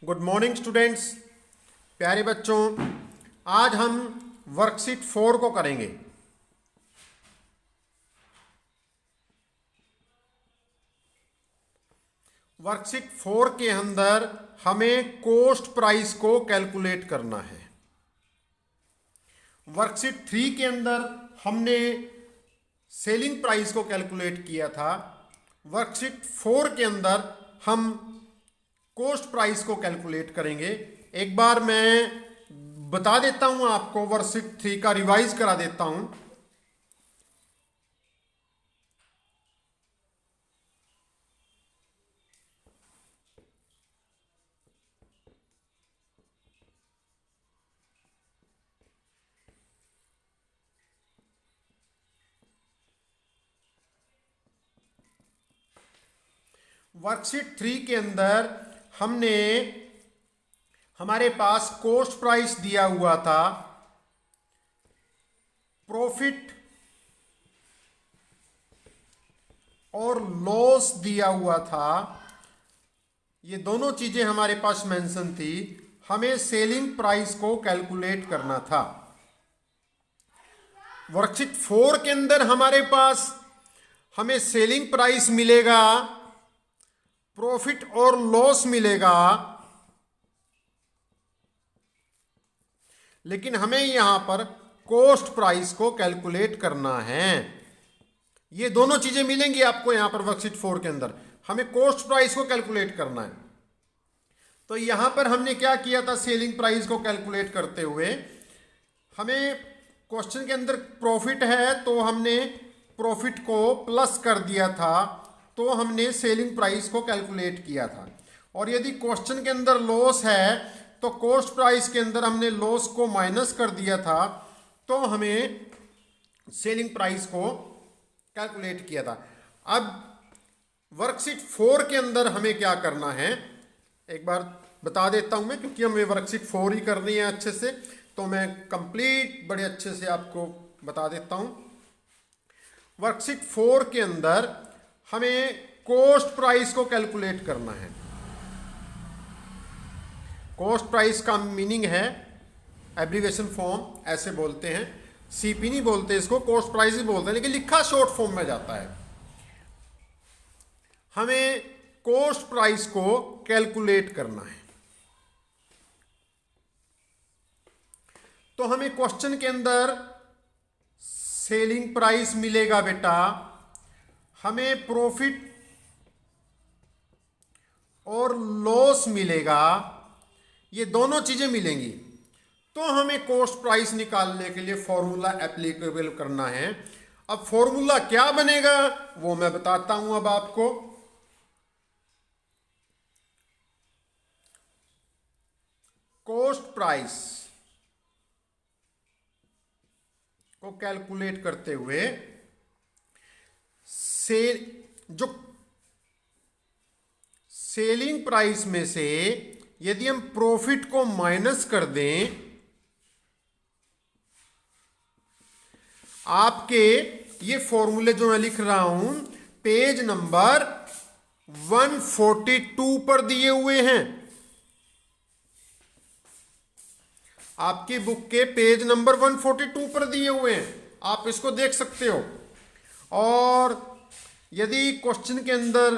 Good morning students, प्यारे बच्चों। आज हम वर्कशीट 4 को करेंगे। वर्कशीट 4 के अंदर हमें कॉस्ट प्राइस को कैलकुलेट करना है। वर्कशीट 3 के अंदर हमने सेलिंग प्राइस को कैलकुलेट किया था। वर्कशीट 4 के अंदर हम कॉस्ट प्राइस को कैलकुलेट करेंगे। एक बार मैं बता देता हूं आपको, वर्कशीट 3 का रिवाइज करा देता हूं। वर्कशीट 3 के अंदर हमने हमारे पास कॉस्ट प्राइस दिया हुआ था, प्रॉफिट और लॉस दिया हुआ था। ये दोनों चीजें हमारे पास मेंशन थी। हमें सेलिंग प्राइस को कैलकुलेट करना था। वर्कशीट 4 के अंदर हमारे पास हमें सेलिंग प्राइस मिलेगा, प्रॉफिट और लॉस मिलेगा, लेकिन हमें यहां पर कॉस्ट प्राइस को कैलकुलेट करना है। ये दोनों चीजें मिलेंगी आपको यहां पर वर्कशीट 4 के अंदर। हमें कॉस्ट प्राइस को कैलकुलेट करना है। तो यहां पर हमने क्या किया था, सेलिंग प्राइस को कैलकुलेट करते हुए हमें क्वेश्चन के अंदर प्रॉफिट है तो हमने प्रॉफिट को प्लस कर दिया था, तो हमने सेलिंग प्राइस को कैलकुलेट किया था। और यदि क्वेश्चन के अंदर लॉस है तो कॉस्ट प्राइस के अंदर हमने लॉस को माइनस कर दिया था, तो हमें सेलिंग प्राइस को कैलकुलेट किया था। अब वर्कशीट 4 के अंदर हमें क्या करना है, एक बार बता देता हूं मैं, क्योंकि हमें वर्कशीट 4 ही करनी है अच्छे से, तो मैं कंप्लीट बड़े अच्छे से आपको बता देता हूं। वर्कशीट 4 के अंदर हमें कॉस्ट प्राइस को कैलकुलेट करना है। कॉस्ट प्राइस का मीनिंग है एब्रीविएशन फॉर्म, ऐसे बोलते हैं, सीपी नहीं बोलते इसको, कॉस्ट प्राइस ही बोलते हैं, लेकिन लिखा शॉर्ट फॉर्म में जाता है। हमें कॉस्ट प्राइस को कैलकुलेट करना है। तो हमें क्वेश्चन के अंदर सेलिंग प्राइस मिलेगा बेटा, हमें प्रॉफिट और लॉस मिलेगा, ये दोनों चीजें मिलेंगी। तो हमें कॉस्ट प्राइस निकालने के लिए फॉर्मूला एप्लीकेबल करना है। अब फॉर्मूला क्या बनेगा वो मैं बताता हूं अब आपको। कॉस्ट प्राइस को कैलकुलेट करते हुए जो सेलिंग प्राइस में से यदि हम प्रॉफिट को माइनस कर दें, आपके ये फॉर्मूले जो मैं लिख रहा हूं पेज नंबर 142 पर दिए हुए हैं। आपकी बुक के पेज नंबर 142 पर दिए हुए हैं, आप इसको देख सकते हो। और यदि क्वेश्चन के अंदर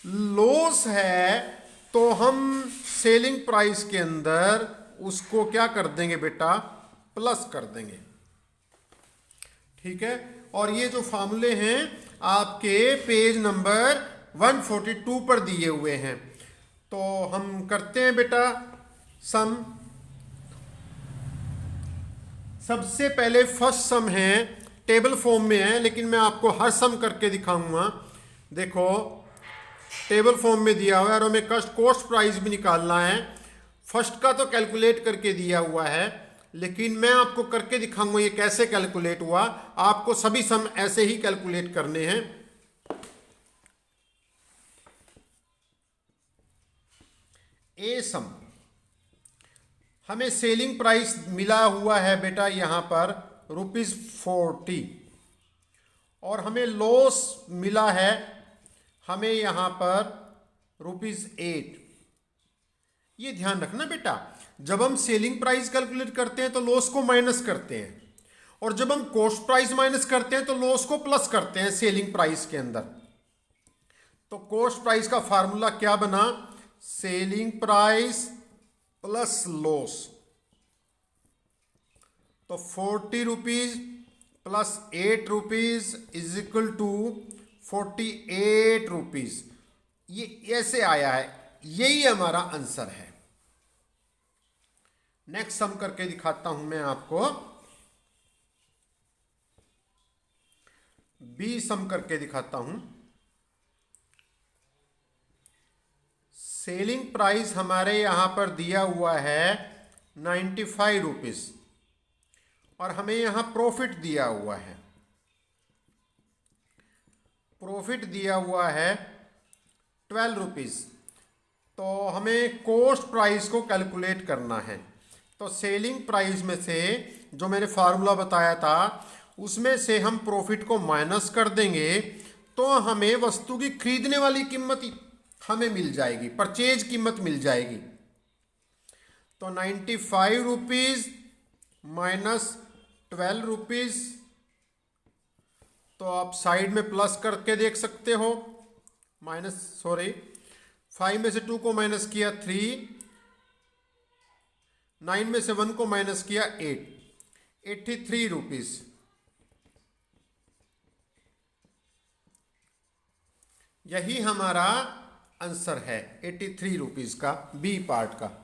लॉस है तो हम सेलिंग प्राइस के अंदर उसको क्या कर देंगे बेटा, प्लस कर देंगे। ठीक है, और ये जो फार्मूले हैं आपके पेज नंबर 142 पर दिए हुए हैं। तो हम करते हैं बेटा सम। सबसे पहले फर्स्ट सम है, टेबल फॉर्म में है, लेकिन मैं आपको हर सम करके दिखाऊंगा। देखो टेबल फॉर्म में दिया हुआ है और हमें कॉस्ट प्राइस भी निकालना है। फर्स्ट का तो कैलकुलेट करके दिया हुआ है, लेकिन मैं आपको करके दिखाऊंगा ये कैसे कैलकुलेट हुआ। आपको सभी सम ऐसे ही कैलकुलेट करने हैं। ए सम, हमें सेलिंग प्राइस मिला हुआ है बेटा यहां पर ₹40, और हमें लॉस मिला है हमें यहां पर ₹8। ये ध्यान रखना बेटा, जब हम सेलिंग प्राइस कैलकुलेट करते हैं तो लॉस को माइनस करते हैं, और जब हम कॉस्ट प्राइस माइनस करते हैं तो लॉस को प्लस करते हैं सेलिंग प्राइस के अंदर। तो कॉस्ट प्राइस का फार्मूला क्या बना, सेलिंग प्राइस प्लस लॉस। तो 40 rupees plus 8 rupees is equal to 48 rupees. ये ऐसे आया है, यही हमारा आंसर है। नेक्स्ट सम करके दिखाता हूं मैं आपको, बी सम करके दिखाता हूं। सेलिंग प्राइस हमारे यहां पर दिया हुआ है 95 रुपीज, और हमें यहां प्रॉफिट दिया हुआ है, प्रॉफिट दिया हुआ है 12 रुपीज। तो हमें कॉस्ट प्राइस को कैलकुलेट करना है। तो सेलिंग प्राइस में से जो मैंने फार्मूला बताया था उसमें से हम प्रॉफिट को माइनस कर देंगे, तो हमें वस्तु की खरीदने वाली कीमत हमें मिल जाएगी, परचेज कीमत मिल जाएगी। तो 95 रुपीज माइनस 12 रुपीज, तो आप साइड में प्लस करके देख सकते हो। माइनस 5 में से 2 को माइनस किया 3, 9 में से 1 को माइनस किया 8, 83 रुपीज। यही हमारा आंसर है 83 रुपीज का, बी पार्ट का।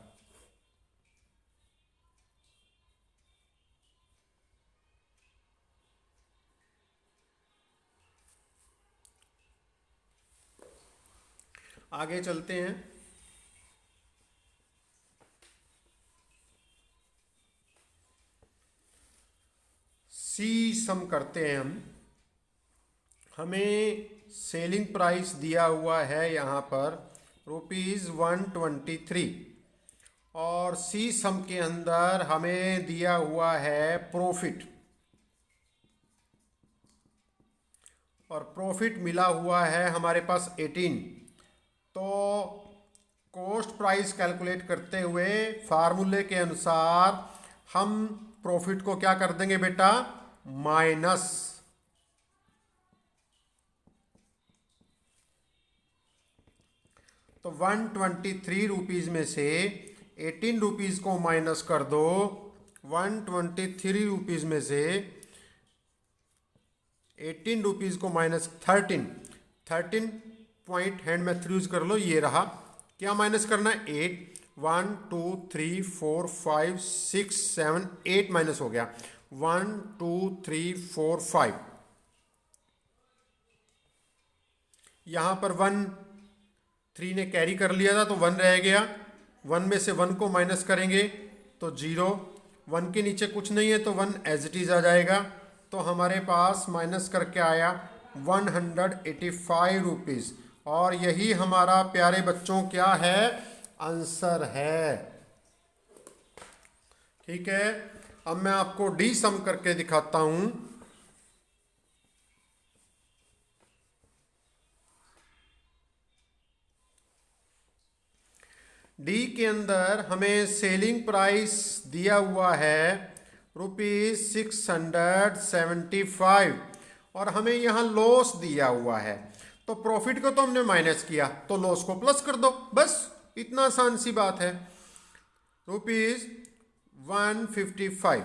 आगे चलते हैं। सी सम करते हैं हम। हमें सेलिंग प्राइस दिया हुआ है यहाँ पर ₹123, और सी सम के अंदर हमें दिया हुआ है प्रॉफिट, और प्रॉफिट मिला हुआ है हमारे पास 18। तो कॉस्ट प्राइस कैलकुलेट करते हुए फार्मूले के अनुसार हम प्रॉफिट को क्या कर देंगे बेटा, माइनस। तो 123 रुपीज में से 18 रुपीज को माइनस कर दो। 123 रुपीज में से 18 रुपीज को minus 13 point hand method use कर लो, ये रहा। क्या माइनस करना है, 8, 1 2 3 4 5 6 7 8 माइनस हो गया, 1 2 3 4 5। यहां पर 1 3 ने कैरी कर लिया था तो 1 रह गया। 1 में से 1 को माइनस करेंगे तो 0, 1 के नीचे कुछ नहीं है तो 1 एज इट इज आ जाएगा। तो हमारे पास माइनस करके आया 185 रुपीज, और यही हमारा प्यारे बच्चों क्या है, आंसर है। ठीक है, अब मैं आपको डी सम करके दिखाता हूं। डी के अंदर हमें सेलिंग प्राइस दिया हुआ है ₹675, और हमें यहां लॉस दिया हुआ है। तो प्रॉफिट को तो हमने माइनस किया, तो लॉस को प्लस कर दो, बस इतना आसान सी बात है। ₹155।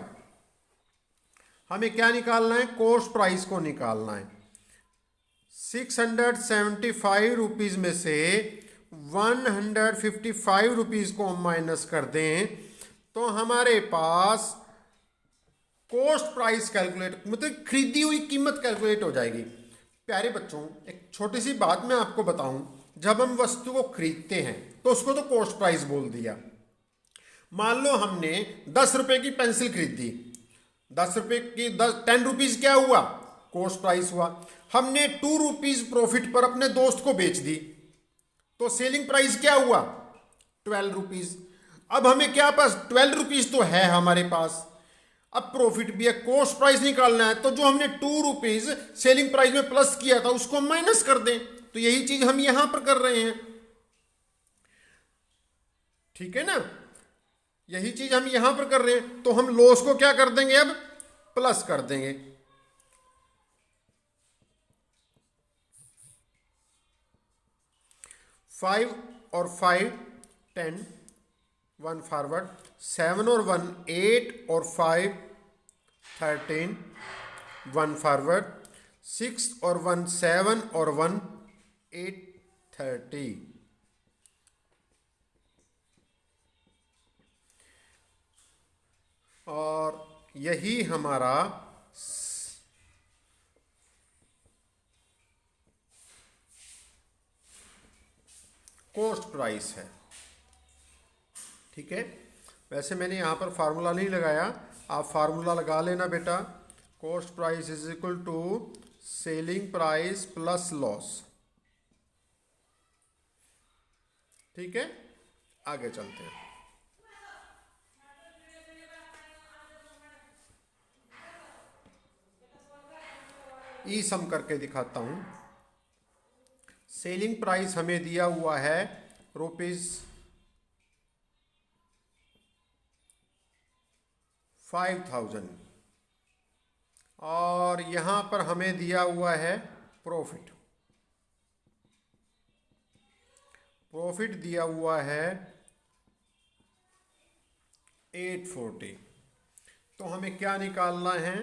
हमें क्या निकालना है, कॉस्ट प्राइस को निकालना है। 675 रुपीज में से 155 रुपीज को हम माइनस कर दें तो हमारे पास कॉस्ट प्राइस कैलकुलेट, मतलब खरीदी हुई कीमत कैलकुलेट हो जाएगी। प्यारे बच्चों, एक छोटी सी बात मैं आपको बताऊं, जब हम वस्तु को खरीदते हैं तो उसको तो कॉस्ट प्राइस बोल दिया। मान लो हमने 10 रुपए की पेंसिल खरीदी, 10 रुपए की 10 रुपीज क्या हुआ, कॉस्ट प्राइस हुआ। हमने 2 रुपीज प्रॉफिट पर अपने दोस्त को बेच दी, तो सेलिंग प्राइस क्या हुआ, 12 रुपीज। अब हमें क्या पास 12 रुपीज तो है हमारे पास, अब प्रॉफिट भी है, कॉस्ट प्राइस निकालना है, तो जो हमने 2 रुपीज सेलिंग प्राइस में प्लस किया था उसको माइनस कर दें। तो यही चीज हम यहां पर कर रहे हैं। ठीक है ना। यही चीज हम यहां पर कर रहे हैं, तो हम लॉस को क्या कर देंगे, अब प्लस कर देंगे। फाइव और 5 10, 1 फॉरवर्ड, 7 और 1 8 और 5 13, 1 फॉरवर्ड, 6 और 1 7 और 1 8 30। और यही हमारा कॉस्ट प्राइस है। ठीक है, वैसे मैंने यहाँ पर फार्मूला नहीं लगाया, आप फार्मूला लगा लेना बेटा। Cost price is equal to selling price plus loss. ठीक है, आगे चलते हैं। ई सम करके दिखाता हूं। सेलिंग प्राइस हमें दिया हुआ है ₹5000 और यहां पर हमें दिया हुआ है प्रॉफिट। प्रॉफिट दिया हुआ है 840। तो हमें क्या निकालना है,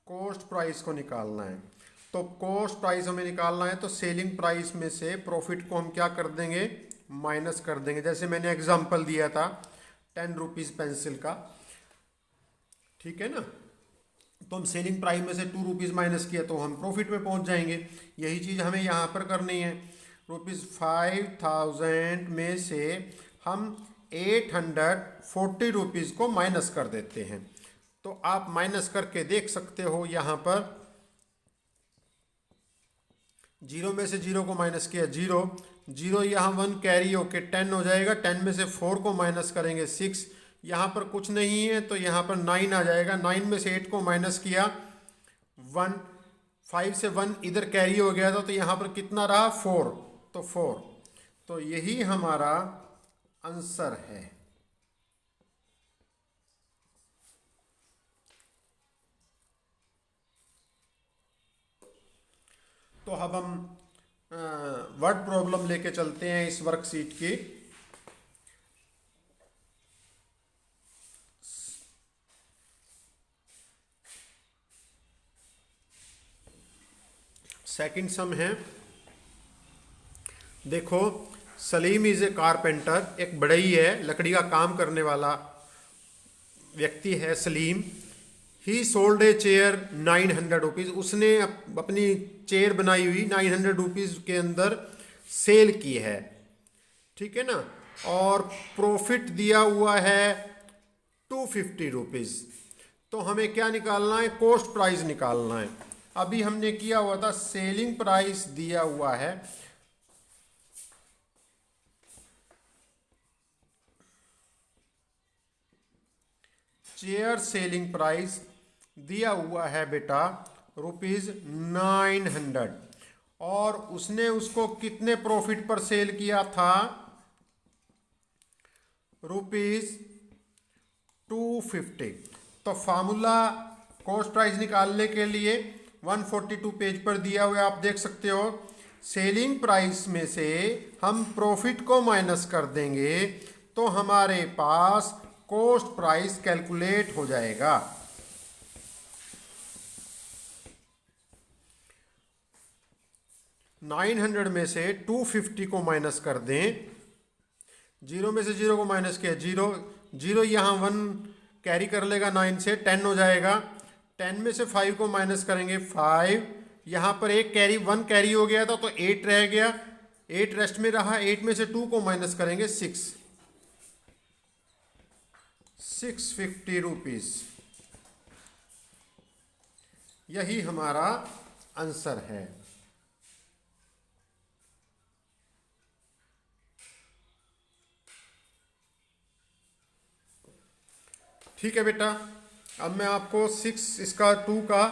कॉस्ट प्राइस को निकालना है। तो कॉस्ट प्राइस हमें निकालना है, तो सेलिंग प्राइस में से प्रॉफिट को हम क्या कर देंगे, माइनस कर देंगे। जैसे मैंने एग्जांपल दिया था 10 रुपीज़ पेंसिल का। ठीक है ना, तो हम सेलिंग प्राइस में से 2 रुपीज़ माइनस किया तो हम प्रॉफिट में पहुंच जाएंगे। यही चीज़ हमें यहाँ पर करनी है। ₹5000 में से हम 840 रुपीज़ को माइनस कर देते हैं। तो आप माइनस करके देख सकते हो, यहाँ पर 0 में से 0 को माइनस किया 0, 0 यहाँ 1 कैरी होके 10 हो जाएगा। 10 में से 4 को माइनस करेंगे 6, यहाँ पर कुछ नहीं है तो यहाँ पर 9 आ जाएगा। 9 में से 8 को माइनस किया 1, 5 से 1 इधर कैरी हो गया था, तो यहाँ पर कितना रहा 4, तो 4। तो यही हमारा आंसर है। तो अब हम वर्ड प्रॉब्लम लेके चलते हैं इस वर्कशीट की। सेकंड सम है, देखो सलीम इज ए कारपेंटर, एक बढ़ई है, लकड़ी का काम करने वाला व्यक्ति है सलीम। ही सोल्ड ए चेयर 900 रुपीज़, उसने अपनी चेयर बनाई हुई 900 रुपीज़ के अंदर सेल की है। ठीक है ना, और प्रॉफिट दिया हुआ है 250 रुपीज़। तो हमें क्या निकालना है, कॉस्ट प्राइस निकालना है। अभी हमने किया हुआ था सेलिंग प्राइस दिया हुआ है चेयर सेलिंग प्राइस दिया हुआ है बेटा ₹900, और उसने उसको कितने प्रॉफिट पर सेल किया था, ₹250। तो फार्मूला कॉस्ट प्राइस निकालने के लिए 142 पेज पर दिया हुआ आप देख सकते हो। सेलिंग प्राइस में से हम प्रॉफिट को माइनस कर देंगे तो हमारे पास कॉस्ट प्राइस कैलकुलेट हो जाएगा। $900 में से 250 को माइनस कर दें, 0 में से 0 को माइनस किया 0, 0 यहाँ 1 कैरी कर लेगा 9 से 10 हो जाएगा। 10 में से 5 को माइनस करेंगे 5, यहाँ पर एक कैरी 1 कैरी हो गया था तो 8 रह गया, 8 रेस्ट में रहा। 8 में से 2 को माइनस करेंगे 650 रुपीज़। यही हमारा आंसर है। ठीक है बेटा, अब मैं आपको 6 इसका 2 का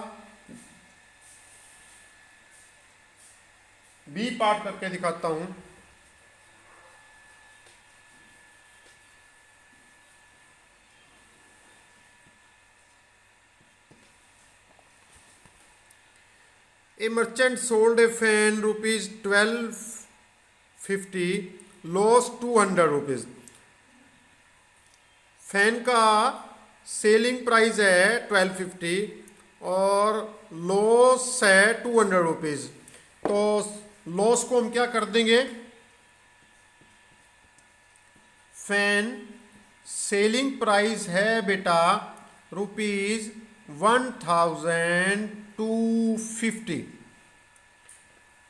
बी पार्ट करके दिखाता हूं। ए मर्चेंट सोल्ड ए fan rupees 1250, loss 200 rupees. Fan का सेलिंग प्राइस है 1250 और लॉस है 200 रुपीज। तो लॉस को हम क्या कर देंगे, फैन सेलिंग प्राइस है बेटा रुपीज 1250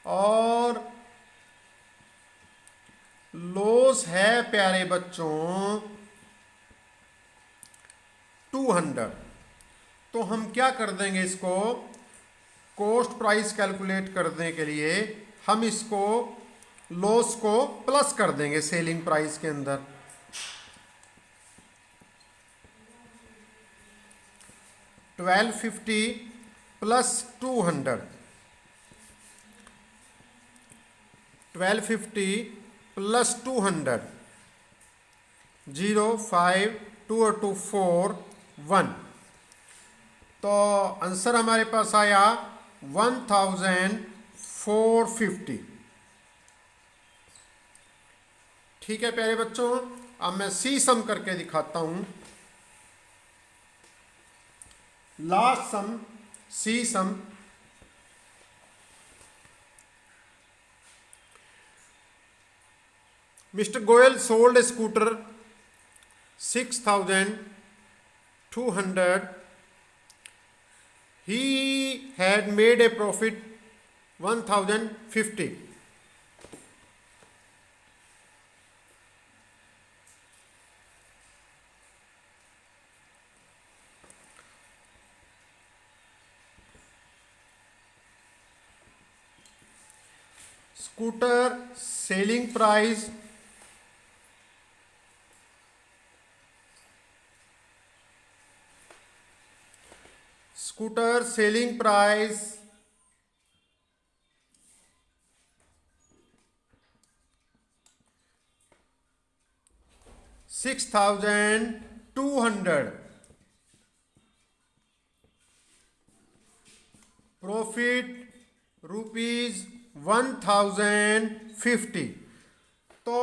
और लॉस है प्यारे बच्चों 200। तो हम क्या कर देंगे, इसको कॉस्ट प्राइस कैलकुलेट करने के लिए हम इसको लॉस को प्लस कर देंगे सेलिंग प्राइस के अंदर। 1250 प्लस 200, 1250 प्लस 200, 0 5 2 और 2 4 1। तो आंसर हमारे पास आया 1450। ठीक है प्यारे बच्चों, अब मैं सी सम करके दिखाता हूं। Last sum, C sum. Mister Goyal sold a scooter 6200, he had made a profit 1050। Scooter selling price scooter selling price $6,200, profit ₹1050। तो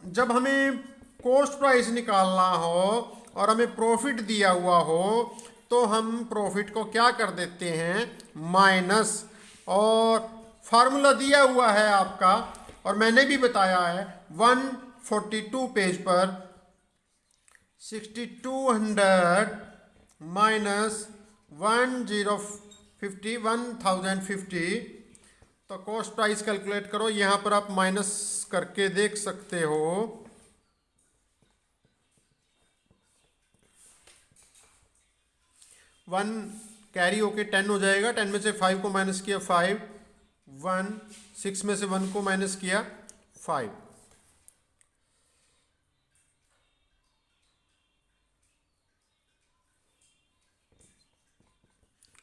जब हमें कॉस्ट प्राइस निकालना हो और हमें प्रॉफिट दिया हुआ हो तो हम प्रॉफिट को क्या कर देते हैं, माइनस। और फार्मूला दिया हुआ है आपका और मैंने भी बताया है 142 पेज पर 6200 माइनस 1050। तो कॉस्ट प्राइस कैलकुलेट करो, यहां पर आप माइनस करके देख सकते हो। 1 कैरी होके 10 हो जाएगा, 10 में से 5 को माइनस किया 5, 1 6 में से 1 को माइनस किया 5।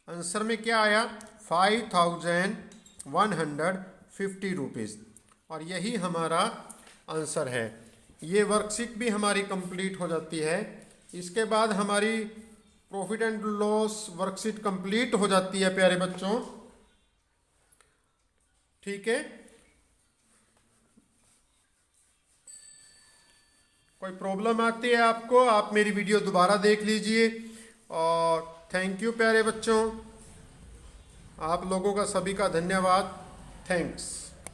आंसर में क्या आया, 5150 रुपीज़। और यही हमारा आंसर है। ये वर्कशीट भी हमारी कंप्लीट हो जाती है। इसके बाद हमारी profit and loss worksheet complete हो जाती है प्यारे बच्चों। ठीक है, कोई प्रॉब्लम आती है आपको, आप मेरी वीडियो दोबारा देख लीजिए। और थैंक यू प्यारे बच्चों, आप लोगों का सभी का धन्यवाद। थैंक्स।